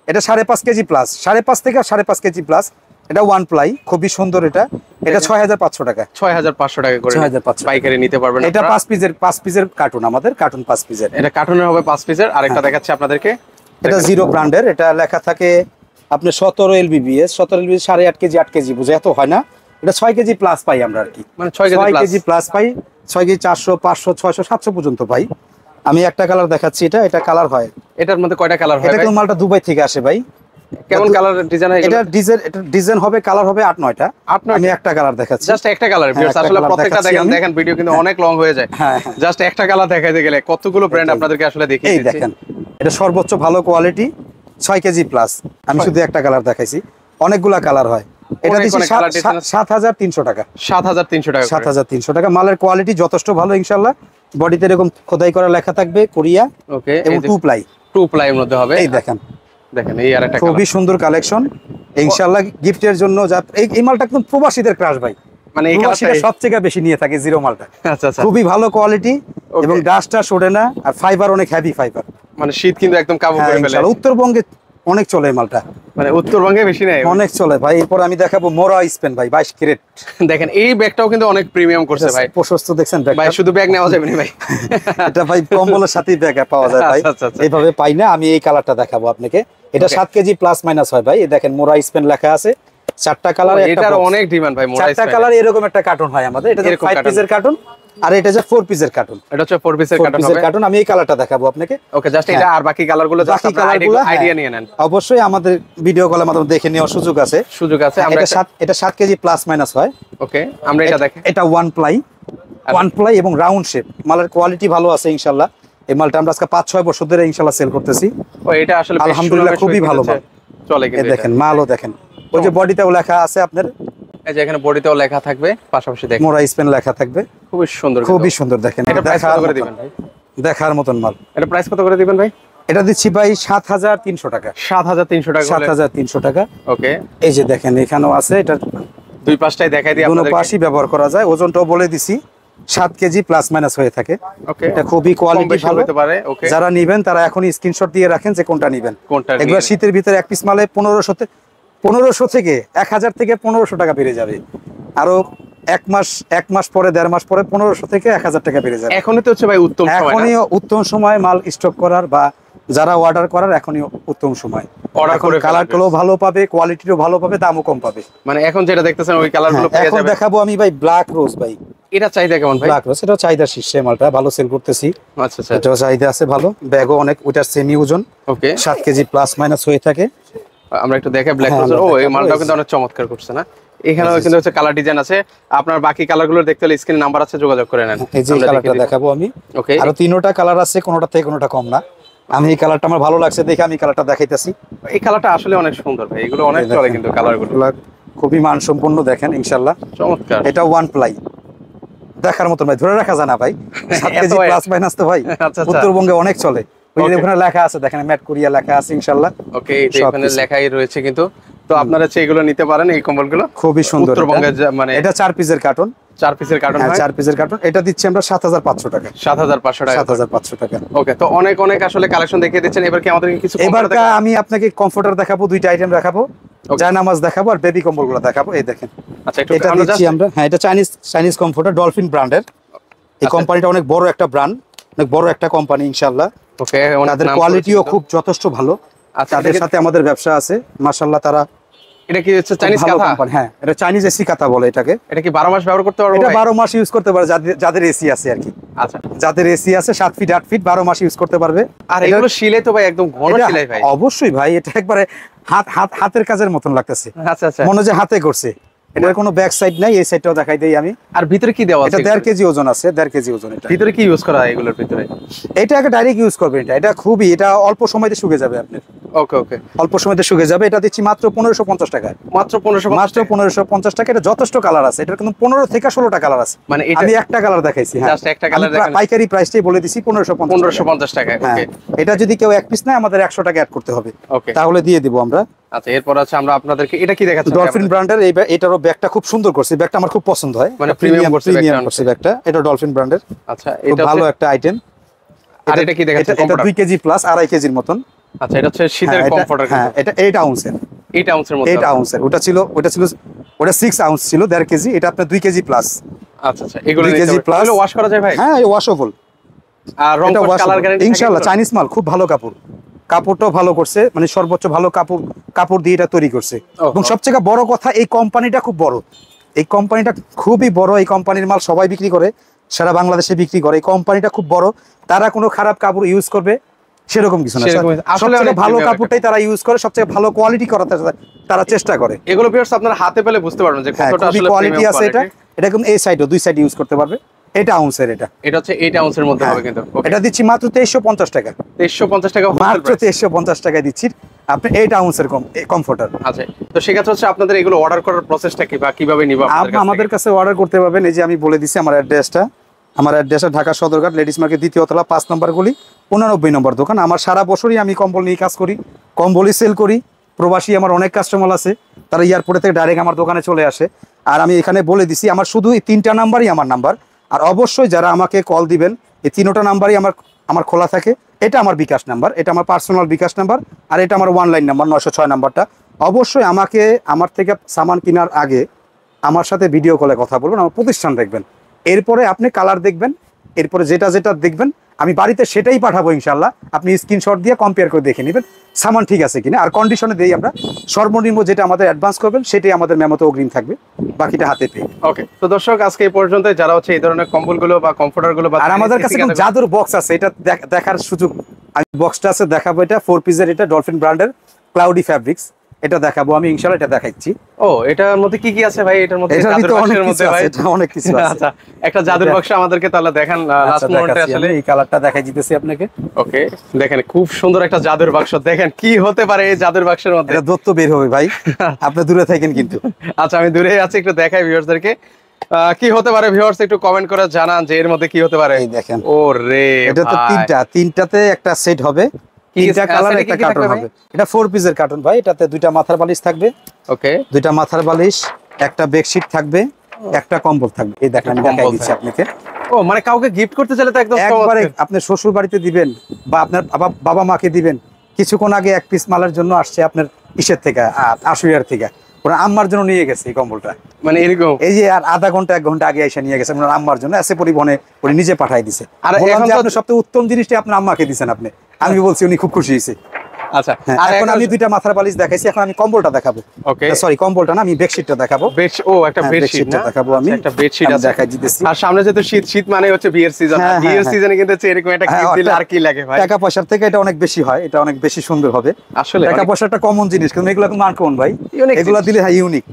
এটা 5.5 কেজি প্লাস, 5.5 থেকে 5.5 কেজি প্লাস। এটা ওয়ান প্লাই, খুবই সুন্দর। এটা 6500 টাকা, 6500 টাকা করে 6500 পাইকারি নিতে পারবেন। এটা 5 পিসের কার্টুন, আমাদের কার্টুন 5 পিসের। এটা কার্টুনের হবে 5 পিসের। আরেকটা দেখাচ্ছি আপনাদেরকে, এটা জিরো ব্র্যান্ডের, এটা লেখা থাকে আপনি 17 LBBS, 8.5 কেজি 8 কেজি বুঝে এত হয় না, এটা 6 কেজি প্লাস পাই আমরা আর কি, মানে 6 কেজি প্লাস পাই, 6 কেজি 400 500 600 700 পর্যন্ত পাই। আমি একটা কালার দেখাচ্ছি, এটা কালার হয়। এটার মধ্যে কয়টা কালার হয় এটা ভাই? কিন্তু মালটা দুবাই থেকে আসে ভাই। কেমন কালার ডিজাইন হয়? এটা ডিজাইন হবে, কালার হবে 8-9টা। আমি একটা কালার দেখাচ্ছি, জাস্ট একটা কালার ভিউয়ার্স। একটা আসলে colour প্রত্যেকটা দেখাচ্ছি আমি। দেখেন ভিডিও কিন্তু অনেক লং হয়ে যায়। হ্যাঁ, জাস্ট একটা কালার দেখাইতে গেলে কতগুলো ব্র্যান্ড আপনাদেরকে আসলে দেখিয়ে এই দিচ্ছি। দেখেন, এটা সর্বোচ্চ ভালো কোয়ালিটি, 6 কেজি প্লাস। আমি শুধু একটা কালার দেখাইছি, অনেকগুলা কালার হয়। এটা দিচ্ছি 7300 টাকা, 7300 টাকা করে। 7300 টাকা। মালের কোয়ালিটি যথেষ্ট ভালো ইনশাআল্লাহ। বডিতে এরকম খোদাই করা লেখা থাকবে কোরিয়া, ওকে, এবং 2 প্লাই। 2 প্লাই এর মধ্যে হবে। এই দেখেন এই আরেকটা খুবই সুন্দর কালেকশন ইনশাআল্লাহ, গিফটের জন্য। এই মালটা একদম প্রবাসীদের ক্রাশ ভাই, মানে এই প্রবাসীরা কালারটা সবথেকে বেশি নিয়ে থাকে জিরো মালটা। আচ্ছা আচ্ছা, খুবই ভালো কোয়ালিটি, এবং ডাস্টটা সরে না, আর ফাইবার অনেক হেভি ফাইবার, মানে শীত কিন্তু একদম কাবু করে ফেলে। ইনশাআল্লাহ উত্তরবঙ্গে অনেক চলে এই মালটা, মানে উত্তরবঙ্গে বেশি নাই, অনেক চলে ভাই। এরপর আমি দেখাবো মোরা স্পেন ভাই, 22 ক্যারেট। দেখেন এই ব্যাগটাও কিন্তু অনেক প্রিমিয়াম করছে ভাই। প্রশস্ত দেখছেন ভাই, শুধু ব্যাগ নেওয়া যাবে না ভাই, এটা ভাই কম্বলের সাথেই ব্যাগ পাওয়া যায় ভাই, আচ্ছা, আচ্ছা। এইভাবে পাই না। আমি এই কালারটা দেখাবো আপনাকে, এটা 7 কেজি প্লাস মাইনাস হয় ভাই। এই দেখেন মোরা স্পেন লেখা আছে, 4টা কালার, এটার অনেক ডিমান্ড ভাই। মোরা 4টা কালার এরকম একটা কার্টুন হয় আমাদের, এটা 5 পিসের কার্টুন, আর এটা যে 4 পিসের কার্টুন, এটা হচ্ছে 4 পিসের কার্টুন হবে। কার্টুন আমি এই কালারটা দেখাবো আপনাকে। ওকে, জাস্ট এটা আর বাকি কালারগুলো জাস্ট বাকি কালারগুলো আইডিয়া নিয়ে নেন। অবশ্যই আমাদের ভিডিও কলের মাধ্যমে দেখে নেওয়ার সুযোগ আছে। আমরা এটা 7 কেজি প্লাস মাইনাস হয়। ওকে, আমরা এটা দেখি। এটা ওয়ান প্লাই এবং রাউন্ড শেপ, মালের কোয়ালিটি ভালো আছে ইনশাআল্লাহ। এই মালটা আমরা আজকে 5-6 বছর ধরে ইনশাআল্লাহ সেল করতেছি। ও, এটা আসলে আলহামদুলিল্লাহ খুবই ভালো মাল চলে। কিন্তু দেখেন মালও দেখেন, ওই যে বডিতেও লেখা আছে আপনার, এই যে এখানে বডিতেও লেখা থাকবে, পাশাপাশি দেখেন মোরা স্পেন লেখা থাকবে। খুবই সুন্দর দেখেন। এটা প্রাইস কত করে দিবেন ভাই? দেখার মতন মাল। এটা প্রাইস কত করে দিবেন ভাই? এটা দিচ্ছি ভাই 7,300 টাকা। 7,300 টাকা। 7,300 টাকা। ওকে, এই যে দেখেন এখানেও আছে, এটা দুই পাশটাই দেখাই দিই আপনাদের। দুটো পাশই ব্যবহার করা যায়। ওজনটাও বলে দিছি 7 কেজি প্লাস মাইনাস হয়ে থাকে। ওকে, এটা খুবই কোয়ালিটি ভালো হতে পারে। ওকে, যারা নেবেন তারা এখনই স্ক্রিনশট দিয়ে রাখেন যে কোনটা নেবেন। এগুলো শীতের ভিতরে এক পিস মালে 1500 থেকে 1000 থেকে 1500 টাকা বেড়ে যাবে। আরো এক মাস পরে 1.5 মাস পরে 1500 থেকে 1000 টাকা বেড়ে যাবে। এখনই তো হচ্ছে ভাই উত্তম সময়, এখনই উত্তম সময় মাল স্টক করার বা যারা অর্ডার করার এখনই উত্তম সময়। অর্ডার করে কালারগুলো ভালো পাবে, কোয়ালিটিও ভালো পাবে, দামও কম পাবে। মানে এখন যেটা দেখতেছেন ওই কালারগুলো পেয়ে যাবেন। এখন দেখাবো আমি ভাই ব্ল্যাক রোজ ভাই। এটা চাহিদা কেমন ভাই? ব্ল্যাক রোজ এটা চাহিদা শীর্ষে, মালটা ভালো সেল করতেছি। আচ্ছা আচ্ছা, এটাও চাহিদা আছে ভালো, ব্যাগও অনেক, ওটার সেমি ওজন। ওকে, 7 কেজি প্লাস মাইনাস হয়ে থাকে। আমরা একটু দেখে ব্ল্যাক রোজ। ও, এই মালটাও কিন্তু অনেক চমৎকার করছে না? এখানেও কিন্তু হচ্ছে কালার ডিজাইন আছে। আপনার বাকি কালারগুলো দেখতে হলে স্ক্রিনে নাম্বার আছে, যোগাযোগ করে নেন। এই যে কালারটা দেখাবো আমি। ওকে, আরো 3টা কালার আছে, কোনোটা থেকে কোনোটা কম না। আমি এই কালারটা আমার ভালো লাগছে দেখে আমি কালারটা দেখাইতেছি। এই কালারটা আসলে অনেক সুন্দর ভাই, এগুলো অনেক চলে কিন্তু কালারগুলো খুবই মানসম্পন্ন দেখেন ইনশাআল্লাহ, চমৎকার। এটা ওয়ান প্লাই দেখার মতো ভাই, ধরে রাখা যায় না ভাই। 7 কেজি প্লাস মাইনাস তো ভাই উত্তরবঙ্গে অনেক চলে। ওই যে ওখানে লেখা আছে দেখেন, ম্যাট কোরিয়া লেখা আছে ইনশাআল্লাহ। ওকে, এখানে লেখাই রয়েছে কিন্তু। তো আপনারা এগুলো নিতে পারেন, এই কম্বলগুলো খুবই সুন্দর। উত্তরবঙ্গে মানে এটা 4 পিসের কার্টন। 4 পিসের কার্টন, 4 পিসের কার্টন। এটা দিচ্ছি আমরা 7,500 টাকা। 7,500 টাকা। 7,500 টাকা। ওকে, তো অনেক আসলে কালেকশন দেখিয়ে দিচ্ছেন। এবার কি আমাদেরকে কিছু এবার আমি আপনাকে কমফোর্টার দেখাবো, 2টা আইটেম দেখাবো, জায়নামাজ দেখাবো আর বেবি কম্বলগুলো দেখাবো। এই দেখেন, আচ্ছা একটু এটা দিচ্ছি আমরা। হ্যাঁ, এটা চাইনিজ কমফোর্টার, ডলফিন ব্র্যান্ডের। এই কোম্পানিটা অনেক বড় একটা ব্র্যান্ড, অনেক বড় একটা কোম্পানি ইনশাআল্লাহ। ওকে, ওনাদের কোয়ালিটিও খুব যথেষ্ট ভালো। আচ্ছা, তাদের সাথে আমাদের ব্যবসা আছে মাশাআল্লাহ। তারা এটা কি হচ্ছে চাইনিজ কাঁথা? হ্যাঁ, এটা চাইনিজ এসি কাঁথা বলে এটাকে। এটা কি 12 মাস ব্যবহার করতে পারবো? এটা 12 মাস ইউজ করতে পারে যাদের এসি আছে আর কি। আচ্ছা, যাদের এসি আছে 7 ফিট 8 ফিট 12 মাস ইউজ করতে পারবে। আর এগুলো সিলাই তো ভাই একদম ঘন সিলাই ভাই। অবশ্যই ভাই, এটা একবারে হাতের কাজের মতন লাগতেছে। আচ্ছা আচ্ছা, মনে যে হাতে করছে। এটার কোনো ব্যাক সাইড নাই, এই সাইডটাও দেখাই দেই আমি। আর ভিতরে কি দেওয়া আছে? এটা 1.5 কেজি ওজন আছে, 1.5 কেজি ওজন। এটা ভিতরে কি ইউজ করা হয় এগুলোর ভিতরে? এটাকে ডাইরেক্ট ইউজ করবেন। এটা খুবই, এটা অল্প সময়তে শুকে যাবে আপনার। ওকে ওকে, অল্প সময়তে শুকে যাবে। এটা দিচ্ছি মাত্র 1550 টাকা। মাত্র 1550 টাকা। এটা যথেষ্ট কালার আছে, এটার কিন্তু 15 থেকে 16টা কালার আছে। মানে আমি একটা কালার দেখাইছি। হ্যাঁ, জাস্ট একটা কালার দেখান। পাইকারি প্রাইসটাই বলে দিছি 1550 টাকা। ওকে, এটা যদি কেউ এক পিস নেয় আমাদের 100 টাকা অ্যাড করতে হবে। ওকে, তাহলে দিয়ে দিব আমরা। আচ্ছা, এরপর আছে আমরা আপনাদেরকে এটা কি দেখাচ্ছি? ডলফিন ব্র্যান্ডের। এটারও ব্যাগটা খুব সুন্দর করছে, ব্যাগটা আমার খুব পছন্দ হয়। মানে প্রিমিয়াম করছে ব্যাগটা। এটা ডলফিন ব্র্যান্ডের। আচ্ছা, এটা ভালো একটা আইটেম। আর এটা কি দেখাচ্ছি? এটা 2 কেজি প্লাস, 2.5 কেজির মতন। আচ্ছা, এটা হচ্ছে শীতের কমফোর্টার। হ্যাঁ, এটা 8 আউন্সের। 8 আউন্সের মধ্যে। 8 আউন্সের। ওটা ছিল 6 আউন্স ছিল, 1.5 কেজি। এটা আপনার 2 কেজি প্লাস। আচ্ছা আচ্ছা, এগুলো 2 কেজি প্লাস। এগুলো ওয়াশ করা যায় ভাই? হ্যাঁ, ওয়াশেবল। আর রং কালার গ্যারান্টি ইনশাআল্লাহ। চাইনিজ মাল, খুব ভালো কাপড়। কাপড়টাও ভালো করছে, মানে সর্বোচ্চ ভালো কাপড় দিয়ে এটা তৈরি করছে। এবং সবচেয়ে বড় কথা, এই কোম্পানিটা খুব বড়। এই কোম্পানিটা খুবই বড়। এই কোম্পানির মাল সবাই বিক্রি করে, সারা বাংলাদেশে বিক্রি করে। এই কোম্পানিটা খুব বড়। তারা কোনো খারাপ কাপড় ইউজ করবে সেরকম কিছু না। সবচেয়ে ভালো কাপড়টাই তারা ইউজ করে, সবচেয়ে ভালো কোয়ালিটি করার তারা চেষ্টা করে। এগুলো ভিউয়ার্স আপনারা হাতে পেলে বুঝতে পারবেন যে কতটা আসলে কোয়ালিটি আছে। এটা কিন্তু এই সাইডও 2 সাইড ইউজ করতে পারবে। এটা আউন্সের। এটা হচ্ছে 8 আউন্সের মধ্যে হবে কিন্তু। এটা দিচ্ছি মাত্র 2350 টাকা। 2350 টাকা মাত্র 2350 টাকায় দিচ্ছি আপনি 8 আউন্সের কমফোর্টার। আচ্ছা, তো সেক্ষেত্রে হচ্ছে আপনাদের এগুলো অর্ডার করার প্রসেসটা কি বা কিভাবে নিব আপনাদের কাছে? আমাদের কাছে অর্ডার করতে পারবেন। এই যে আমি বলে দিচ্ছি আমার অ্যাড্রেসটা। আমার অ্যাড্রেসটা ঢাকা সদরঘাট, লেডিস মার্কেট, 2য় তলা, 5 নম্বর গলি, 89 নম্বর দোকান। আমার সারা বছরই আমি কম্বল নিয়ে কাজ করি, কম্বলই সেল করি। প্রবাসী আমার অনেক কাস্টমার আছে, তারা এয়ারপোর্ট থেকে ডাইরেক্ট আমার দোকানে চলে আসে। আর আমি এখানে বলে দিছি, আমার শুধু এই 3টা নাম্বারই আমার নাম্বার। আর অবশ্যই যারা আমাকে কল দিবেন, এই 3টা নাম্বারই আমার খোলা থাকে। এটা আমার বিকাশ নাম্বার, এটা আমার পার্সোনাল বিকাশ নাম্বার, আর এটা আমার অনলাইন নাম্বার 906 নাম্বারটা। অবশ্যই আমার থেকে সামান কেনার আগে আমার সাথে ভিডিও কলে কথা বলবেন, আমার প্রতিষ্ঠান দেখবেন। এরপরে আপনি কালার দেখবেন, এরপরে যেটা দেখবেন আমি বাড়িতে সেটাই পাঠাবো ইনশাল্লাহ। আপনি স্ক্রিনশট দিয়ে কম্পেয়ার করে দেখে নেবেন সামান ঠিক আছে কিনা। আর কন্ডিশনে দিই আমরা, সর্বনিম্ন যেটা আমাদের অ্যাডভান্স করবেন সেটাই আমাদের মেমোতে অগ্রিম থাকবে, বাকিটা হাতে পেয়ে। ওকে, তো দর্শক আজকে এই পর্যন্ত যারা হচ্ছে এই ধরনের কম্বলগুলো বা কমফোর্টারগুলো বা আর আমাদের কাছে একটা জাদুর বক্স আছে, এটা দেখার সুযোগ, আমি বক্সটা আছে দেখাবো। এটা 4 পিসের, এটা ডলফিন ব্র্যান্ডের ক্লাউডি ফ্যাব্রিক্স, এটা দেখাবো আমি ইনশাআল্লাহ, এটা দেখাচ্ছি। ও, এটার মধ্যে কি কি আছে ভাই? এটার মধ্যে জাদুর বাক্সের মধ্যে ভাই অনেক কিছু আছে। আচ্ছা, একটা জাদুর বাক্স আমাদেরকে তাহলে দেখান লাস্ট মোমেন্টে। আসলে এই কালারটা দেখাই দিতেছি আপনাকে। ওকে, দেখেন খুব সুন্দর একটা জাদুর বাক্স। দেখেন কি হতে পারে এই জাদুর বাক্সের মধ্যে। এটা দত্ত বের হবে ভাই, আপনি দূরে থাকেন কিন্তু। আচ্ছা, আমি দূরে আছি, একটু দেখাই ভিউয়ার্সদেরকে কি হতে পারে। ভিউয়ার্স একটু কমেন্ট করে জানান যে এর মধ্যে কি হতে পারে। এই দেখেন, ও রে, এটা তো তিনটাতে একটা সেট হবে, তিনটা কালার একটা কার্টন হবে। এটা 4 পিসের কার্টন ভাই, এটাতে দুইটা মাথার বালিশ থাকবে। ওকে, দুইটা মাথার বালিশ, একটা বেডশিট থাকবে, একটা কম্বল থাকবে। এই দেখেন আমি দেখাই দিচ্ছি আপনাকে। ও মানে কাউকে গিফট করতে চাইলে তো একদম একবারে আপনি শ্বশুর বাড়িতে দিবেন বা আপনার বাবা মাকে দিবেন। কিছুক্ষণ আগে এক পিস মালের জন্য আসছে আপনার ইসের থেকে, আশুলিয়ার থেকে, ওরা আম্মার জন্য নিয়ে গেছে এই কম্বলটা। মানে এরকম এই যে আর আধা ঘন্টা 1 ঘন্টা আগে এসে নিয়ে গেছে ওনার আম্মার জন্য, এসে পরিবহনে উনি নিজে পাঠাই দিছে। আর বললাম এখন যে তো আপনি সবচেয়ে উত্তম জিনিসটা আপনার আম্মাকে দিছেন আপনি। আমি বলছি উনি খুব খুশি হয়েছে। আচ্ছা, আর এখন আমি দুইটা মাথার বালিশ দেখাইছি, এখন আমি কম্বলটা দেখাবো। ওকে, সরি কম্বলটা না, আমি বেডশিটটা দেখাবো। ও একটা বেডশিট না দেখাবো আমি, একটা বেডশিট আছে দেখাই দিতেছি। আর সামনে যেহেতু শীত মানে হচ্ছে বিয়ের সিজন, বিয়ের সিজনে কিন্তু এরকম একটা গিফট দিলে আর কি লাগে ভাই। টাকা পয়সার থেকে এটা অনেক বেশি হয়, এটা অনেক বেশি সুন্দর হবে। আসলে টাকা পয়সা একটা কমন জিনিস, কিন্তু এগুলো কিন্তু আনকমন ভাই, এগুলো দিলে হ্যাঁ ইউনিক।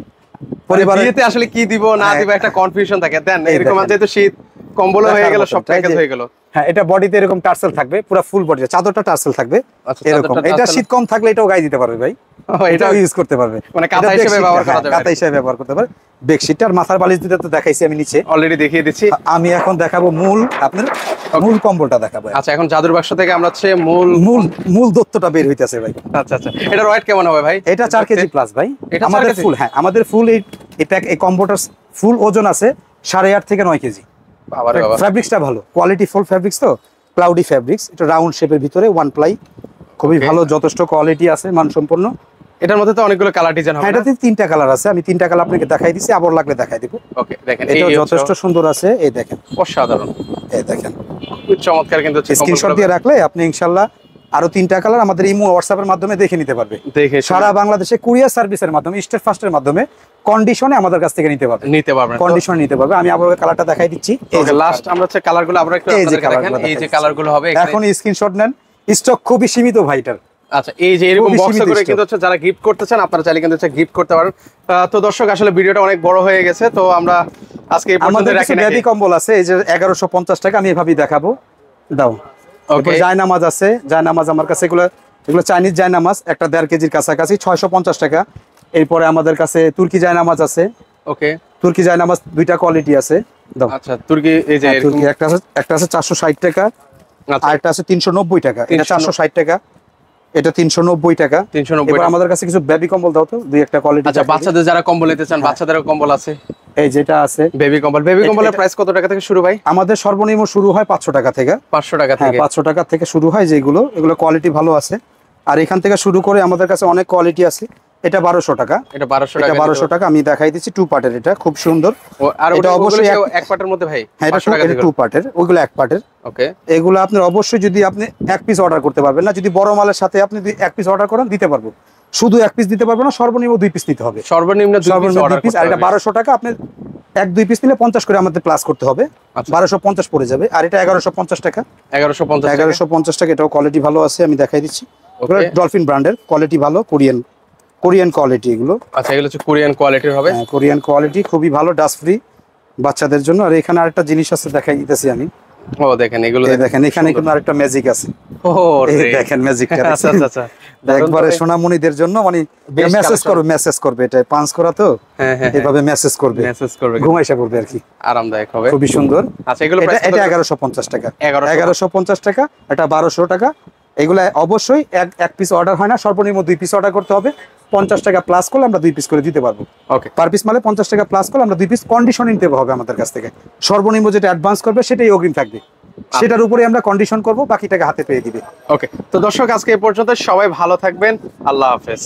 পরিবারে বিয়েতে আসলে কি দিব না দিব একটা কনফিউশন থাকে। দেন এরকম যেহেতু শীত, কম্বল হয়ে গেল, সব প্যাকেজ হয়ে গেল। হ্যাঁ, এটা বডিতে এরকম টার্সেল থাকবে, পুরো ফুল বডি, চাদরটা টার্সেল থাকবে এরকম। এটা শীত কম থাকলে এটাও গায়ে দিতে পারবে ভাই, এটাও ইউজ করতে পারবে, মানে কাঁথা হিসেবে ব্যবহার করা যাবে, কাঁথা হিসেবে ব্যবহার করতে পারবে। বেডশিটটার মাথার বালিশ দিতে তো দেখাইছি আমি নিচে, অলরেডি দেখিয়ে দিচ্ছি। আমি এখন দেখাবো আপনার মূল কম্বলটা দেখাবো। আচ্ছা, এখন জাদুর বাক্স থেকে আমরা হচ্ছে মূল দত্তটা বের হইতাছে ভাই। আচ্ছা আচ্ছা, এটার ওয়েট কেমন হবে ভাই? এটা 4 কেজি প্লাস ভাই। আমাদের ফুল, হ্যাঁ আমাদের ফুল এই কম্বলটার ফুল ওজন আছে 8.5 থেকে 9 কেজি। বাবারে বাবা, ফ্যাব্রিক্সটা ভালো, কোয়ালিটি ফুল ফ্যাব্রিক্স, তো ক্লাউডি ফ্যাব্রিক্স। এটা রাউন্ড শেপের ভিতরে 1 প্লাই, খুবই ভালো, যথেষ্ট কোয়ালিটি আছে, মানসম্পন্ন। এটার মধ্যে তো অনেকগুলো কালার ডিজাইন হবে। এটাতে 3টা কালার আছে, আমি 3টা কালার আপনাকে দেখাই দিছি, আবার লাগলে দেখাই দিব। ওকে, দেখেন এটা যথেষ্ট সুন্দর আছে, এই দেখেন অসাধারণ, এই দেখেন খুব চমৎকার। কিন্তু স্ক্রিনশট দিয়ে রাখলে আপনি ইনশাআল্লাহ আরো 3টা কালার আমাদের ইমো হোয়াটসঅ্যাপ এর মাধ্যমে দেখে নিতে পারবে। সারা বাংলাদেশে কুরিয়ার সার্ভিসের মাধ্যমে, স্টেট ফাস্টের মাধ্যমে কন্ডিশনে আমাদের কাছ থেকে নিতে পারবে, কন্ডিশনে নিতে পারবে। আমি আবার কালারটা দেখাই দিচ্ছি। ওকে, লাস্ট আমরা হচ্ছে কালারগুলো আবার একটু আপনাদেরকে দেখান। এই যে কালারগুলো হবে, এখন স্ক্রিনশট নেন, স্টক খুবই সীমিত ভাইটার। আচ্ছা, এই যে এরকম বক্স করে কিন্তু হচ্ছে যারা গিফট করতে চান, আপনারা চাইলে কিন্তু হচ্ছে গিফট করতে পারেন। তো দর্শক আসলে ভিডিওটা অনেক বড় হয়ে গেছে, তো আমরা আজকে এই পর্যন্ত রাখি। আমাদের বেবি কম্বল আছে, এই যে 1150 টাকা, আমি এভাবেই দেখাবো। দাও। ওকে, জায়নামাজ আছে, জায়নামাজ আমার কাছে এগুলো চাইনিজ জায়নামাজ, একটা 1.5 কেজির কাছাকাছি, 650 টাকা। এরপরে আমাদের কাছে তুর্কি জায়নামাজ আছে। ওকে, তুর্কি জায়নামাজ 2টা কোয়ালিটি আছে। দাও। আচ্ছা, তুর্কি এই যে তুর্কি একটা আছে 460 টাকা, আর একটা আছে 390 টাকা। এটা 460 টাকা, এটা 390 টাকা। 390। এবার আমাদের কাছে কিছু বেবি কম্বল দাও তো, 2-1টা কোয়ালিটি। আচ্ছা, বাচ্চাদের যারা কম্বল নিতে চান, বাচ্চাদেরও কম্বল আছে। এই যেটা আছে বেবি কম্বলের প্রাইস কত টাকা থেকে শুরু ভাই? আমাদের সর্বনিম্ন শুরু হয় 500 টাকা থেকে। 500 টাকা থেকে? 500 টাকা থেকে শুরু হয়, যেগুলো এগুলো কোয়ালিটি ভালো আছে। আর এখান থেকে শুরু করে আমাদের কাছে অনেক কোয়ালিটি আছে। এটা 1200 টাকা। এটা 1200 টাকা। আমি দেখাই দিচ্ছি 2 পার্টের, এটা খুব সুন্দর। আর এটা অবশ্যই এক পার্টের মধ্যে ভাই? হ্যাঁ, এটা 2 পার্টের, ওইগুলো 1 পার্টের। ওকে, এগুলো আপনার অবশ্যই, যদি আপনি 1 পিস অর্ডার করতে পারবেন না, যদি বড় মালের সাথে আপনি 1 পিস অর্ডার করেন দিতে পারবো। শুধু 1 পিস দিতে পারবো না, সর্বনিম্ন 2 পিস নিতে হবে। সর্বনিম্ন 2 পিস। আর এটা 1200 টাকা। আপনি 1-2 পিস নিলে 50 করে আমাদের প্লাস করতে হবে, 1250 পড়ে যাবে। আর এটা 1150 টাকা। 1150 টাকা। এটাও কোয়ালিটি ভালো আছে, আমি দেখাই দিচ্ছি। ওগুলো ডলফিন ব্র্যান্ডের, কোয়ালিটি ভালো, কোরিয়ান কোয়ালিটি এগুলো। আচ্ছা, এগুলো হচ্ছে কোরিয়ান কোয়ালিটির হবে। হ্যাঁ, কোরিয়ান কোয়ালিটি, খুবই ভালো, ডাস্ট ফ্রি বাচ্চাদের জন্য। আর এখানে আরেকটা জিনিস আছে, দেখাই দিতেছি আমি। ও দেখেন, এগুলো দেখেন, এখানে কিন্তু আরেকটা ম্যাজিক আছে। ও দেখেন ম্যাজিকটা। আচ্ছা আচ্ছা, একবারে সোনামণিদের জন্য, মানে মেসেজ করবে, এটা পাঁচ করা তো, এভাবে মেসেজ করবে, ঘুমাইসা করবে আর কি, আরামদায়ক হবে, খুবই সুন্দর। আচ্ছা, এগুলো এটা 1150 টাকা। 1150 টাকা। এটা 1200 টাকা। এগুলা অবশ্যই এক পিস অর্ডার হয় না, সর্বনিম্ন 2 পিস অর্ডার করতে হবে। 50 টাকা প্লাস করলে আমরা 2 পিস করে দিতে পারবো। ওকে, পার পিস মানে 50 টাকা প্লাস করলে আমরা 2 পিস কন্ডিশনে নিতে হবে আমাদের কাছ থেকে। সর্বনিম্ন যেটা অ্যাডভান্স করবে সেটাই অগ্রিম থাকবে, সেটার উপরে আমরা কন্ডিশন করব, বাকি টাকা হাতে পেয়ে দিবে। ওকে, তো দর্শক আজকে এই পর্যন্ত, সবাই ভালো থাকবেন, আল্লাহ হাফেজ।